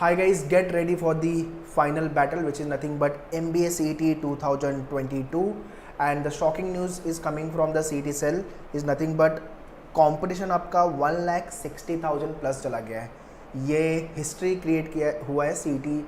Hi guys, get ready for the final battle, which is nothing but MBA CET 2022, and the shocking news is coming from the CET cell is nothing but competition आपका 1,60,000 plus चला गया है। ये history create किया हुआ है CET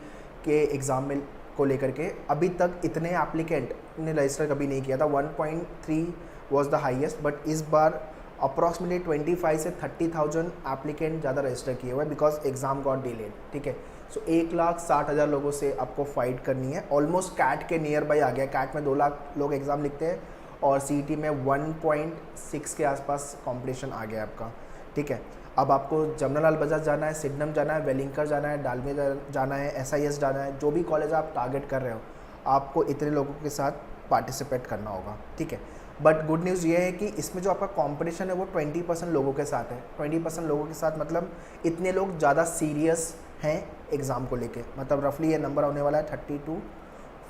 के exam में को लेकर के। अभी तक इतने एप्लीकेंट ने रजिस्टर कभी नहीं किया था। 1.3 वाज द हाईएस्ट, बट इस बार अप्रॉक्सीमेटली 25 से 30,000 एप्लीकेंट ज़्यादा रजिस्टर किए हुए बिकॉज एग्ज़ाम गॉट डिलेड। ठीक है, सो 1,60,000 लोगों से आपको फाइट करनी है। ऑलमोस्ट कैट के नियर बाई आ गया। कैट में 2 लाख लोग एग्ज़ाम लिखते हैं और सीईटी में 1.6 के आसपास कंपटीशन आ गया आपका। ठीक है, अब आपको जमनालाल बजाज जाना है, सिडनम जाना है, वेलिंगकर जाना है, डालमिया जाना है, एसआईएस जाना है। जो भी कॉलेज आप टारगेट कर रहे हो आपको इतने लोगों के साथ पार्टिसिपेट करना होगा। ठीक है, बट गुड न्यूज़ ये है कि इसमें जो आपका कंपटीशन है वो 20% लोगों के साथ है। 20% लोगों के साथ मतलब इतने लोग ज़्यादा सीरियस हैं एग्ज़ाम को लेके। मतलब रफली ये नंबर होने वाला है 30 to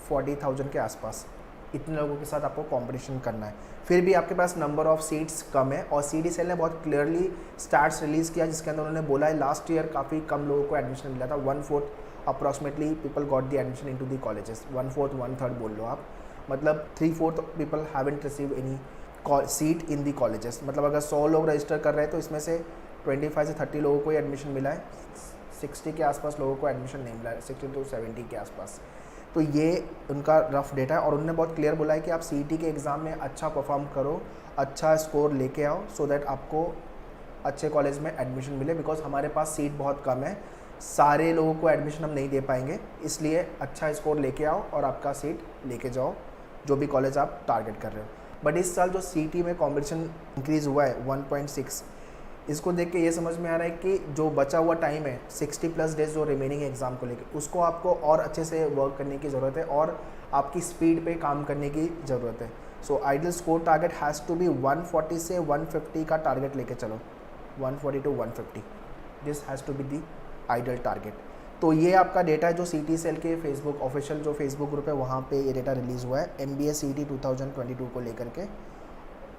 40,000 के आसपास। इतने लोगों के साथ आपको कंपटीशन करना है। फिर भी आपके पास नंबर ऑफ़ सीट्स कम है और सीडी सेल ने बहुत क्लियरली स्टैट्स रिलीज़ किया जिसके अंदर उन्होंने बोला है लास्ट ईयर काफ़ी कम लोगों को एडमिशन मिला था। 1/4 approximately people got the admission into the colleges. 1/4 1/3 बोल लो आप, मतलब 3/4 people haven't receive any seat in the colleges. मतलब अगर 100 लोग रजिस्टर कर रहे हैं तो इसमें से 25 से 30 लोगों को ही एडमिशन मिला है। 60 के आसपास लोगों को एडमिशन नहीं मिला है, 60 to 70 के आसपास। तो ये उनका रफ डेटा है और उन्होंने बहुत क्लियर बोला है कि आप सीईटी के एग्ज़ाम में अच्छा परफॉर्म करो, अच्छा स्कोर लेके आओ सो दैट आपको अच्छे कॉलेज में एडमिशन मिले। बिकॉज हमारे पास सीट बहुत कम है, सारे लोगों को एडमिशन हम नहीं दे पाएंगे, इसलिए अच्छा स्कोर लेके आओ और आपका सीट लेके जाओ जो भी कॉलेज आप टारगेट कर रहे हो। बट इस साल जो सीईटी में कॉम्पिटिशन इंक्रीज़ हुआ है 1.6, इसको देख के ये समझ में आ रहा है कि जो बचा हुआ टाइम है 60+ डेज जो रिमेनिंग एग्ज़ाम को लेकर, उसको आपको और अच्छे से वर्क करने की ज़रूरत है और आपकी स्पीड पे काम करने की ज़रूरत है। So ideal score target has to be 140 से 150 का टारगेट लेके चलो। 140 to 150 this has to be the ideal target. तो ये आपका डेटा है जो सीईटी सेल के फेसबुक ऑफिशियल जो फेसबुक ग्रुप है वहाँ पे ये डेटा रिलीज़ हुआ है एमबीए सीईटी 2022 को लेकर के।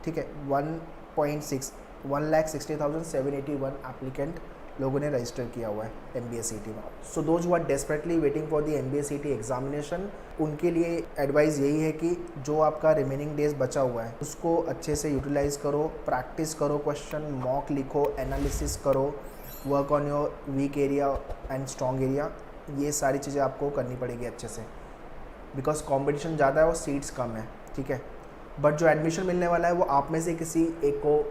ठीक है, 1,60,781 एप्लीकेंट लोगों ने रजिस्टर किया हुआ है एमबीए सीईटी में। So those who are desperately waiting for the MBA CET examination, उनके लिए एडवाइस यही है कि जो आपका रिमेनिंग डेज बचा हुआ है उसको अच्छे से यूटिलाइज़ करो, प्रैक्टिस करो, क्वेश्चन मॉक लिखो, एनालिसिस करो, work on your weak area and strong area. ये सारी चीज़ें आपको करनी पड़ेगी अच्छे से बिकॉज कॉम्पिटिशन ज़्यादा है और सीट्स कम है। ठीक है, बट जो एडमिशन मिलने वाला है वो आप में से किसी एक को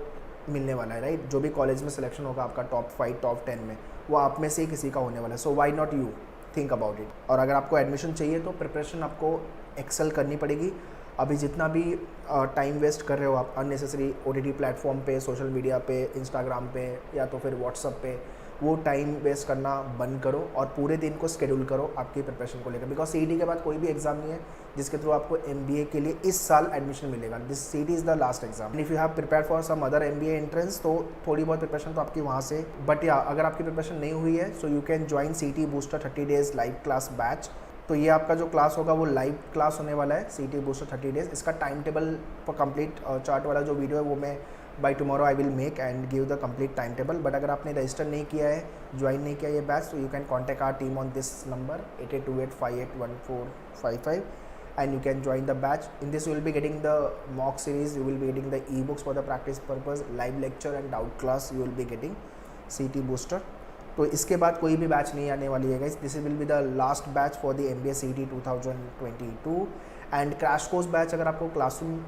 मिलने वाला है, राइट। जो भी कॉलेज में सिलेक्शन होगा आपका टॉप 5 टॉप 10 में, वो आप में से ही किसी का होने वाला है। So why not you think about it. और अगर आपको एडमिशन चाहिए तो प्रिपरेशन आपको एक्सेल करनी पड़ेगी। अभी जितना भी टाइम वेस्ट कर रहे हो आप अननेसेसरी ओटीटी प्लेटफॉर्म पे, सोशल मीडिया पे, इंस्टाग्राम पे या तो फिर व्हाट्सअप पे, वो टाइम वेस्ट करना बंद करो और पूरे दिन को शेड्यूल करो आपकी प्रिपरेशन को लेकर। बिकॉज सीईटी के बाद कोई भी एग्जाम नहीं है जिसके थ्रू आपको एमबीए के लिए इस साल एडमिशन मिलेगा। This CET is the last exam. If you have prepare for some other MBA entrance तो थोड़ी बहुत प्रिपरेशन तो आपकी वहाँ से, बट या अगर आपकी प्रिपरेशन नहीं हुई है सो you can join CET booster 30 days live class batch. तो ये आपका जो क्लास होगा वो लाइव क्लास होने वाला है सीईटी बूस्टर 30 डेज। इसका time table for complete chart वाला जो वीडियो है वो मैं by tomorrow I will make and give the complete time table. But अगर आपने रजिस्टर नहीं किया है, ज्वाइन नहीं किया ये बैच, तो you can contact our team on this number 8828581455 and you can join the batch. In this you will be getting the mock series, you will be getting the ebooks for the practice purpose, live lecture and doubt class you will be getting CT booster. तो इसके बाद कोई भी batch नहीं आने वाली है guys. This will be the last batch for the MBA CET 2022 and crash course batch. अगर आपको क्लासरूम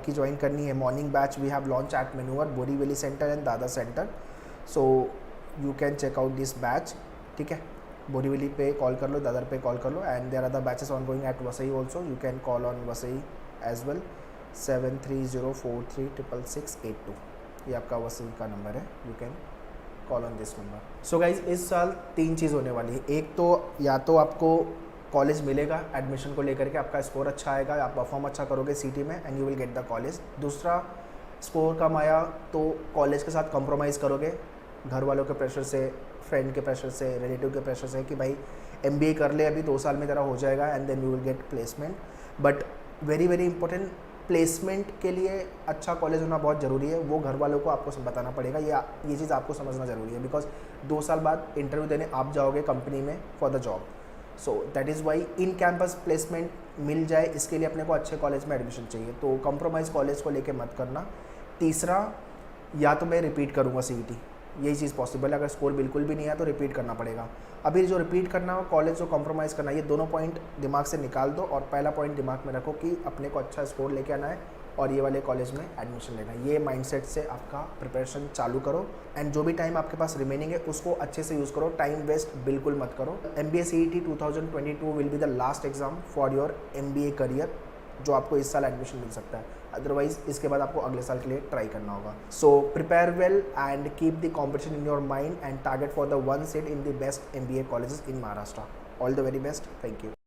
की ज्वाइन करनी है, morning batch we have launch at मेनूवर, Borivali centre and Dadar centre. So you can check out this batch. ठीक है, बोरीवली पे call कर लो, दादर पे कॉल कर लो and there are the batches ongoing at Vasai also. You can call on Vasai as well 7304366682। ये आपका वसई का नंबर है, you can call on this number. So guys इस साल 3 चीज़ होने वाली है। एक तो या तो आपको कॉलेज मिलेगा एडमिशन को लेकर के, आपका स्कोर अच्छा आएगा, आप परफॉर्म अच्छा करोगे सीटी में and you will get the college. दूसरा, स्कोर कम आया तो कॉलेज के साथ कॉम्प्रोमाइज़ करोगे, घर वालों के प्रेशर से, फ्रेंड के प्रेशर से, रिलेटिव के प्रेशर से कि भाई एमबीए कर ले, अभी 2 साल में तेरा हो जाएगा and then you will get placement. But very very important, placement के लिए अच्छा कॉलेज होना बहुत ज़रूरी है, वो घर वालों को आपको बताना पड़ेगा, ये चीज़ आपको समझना ज़रूरी है, बिकॉज 2 साल बाद इंटरव्यू देने आप जाओगे कंपनी में for the job. So that is why in campus placement मिल जाए, इसके लिए अपने को अच्छे कॉलेज में एडमिशन चाहिए, तो कंप्रोमाइज़ कॉलेज को लेके मत करना। तीसरा, या तो मैं रिपीट करूँगा CET, यही चीज़ पॉसिबल है, अगर स्कोर बिल्कुल भी नहीं है तो रिपीट करना पड़ेगा। अभी जो रिपीट करना हो, कॉलेज जो कॉम्प्रोमाइज़ करना, ये दोनों पॉइंट दिमाग से निकाल दो और पहला पॉइंट दिमाग में रखो कि अपने को अच्छा स्कोर लेके आना है और ये वाले कॉलेज में एडमिशन लेना है। ये माइंडसेट से आपका प्रिपरेशन चालू करो एंड जो भी टाइम आपके पास रिमेनिंग है उसको अच्छे से यूज़ करो, टाइम वेस्ट बिल्कुल मत करो। MBA CET 2022 will be the last exam for your MBA career, जो आपको इस साल एडमिशन मिल सकता है, अदरवाइज इसके बाद आपको अगले साल के लिए ट्राई करना होगा। So prepare well and keep the competition in your mind and target for the 1 seat in the best MBA colleges in Maharashtra. All the very best, thank you.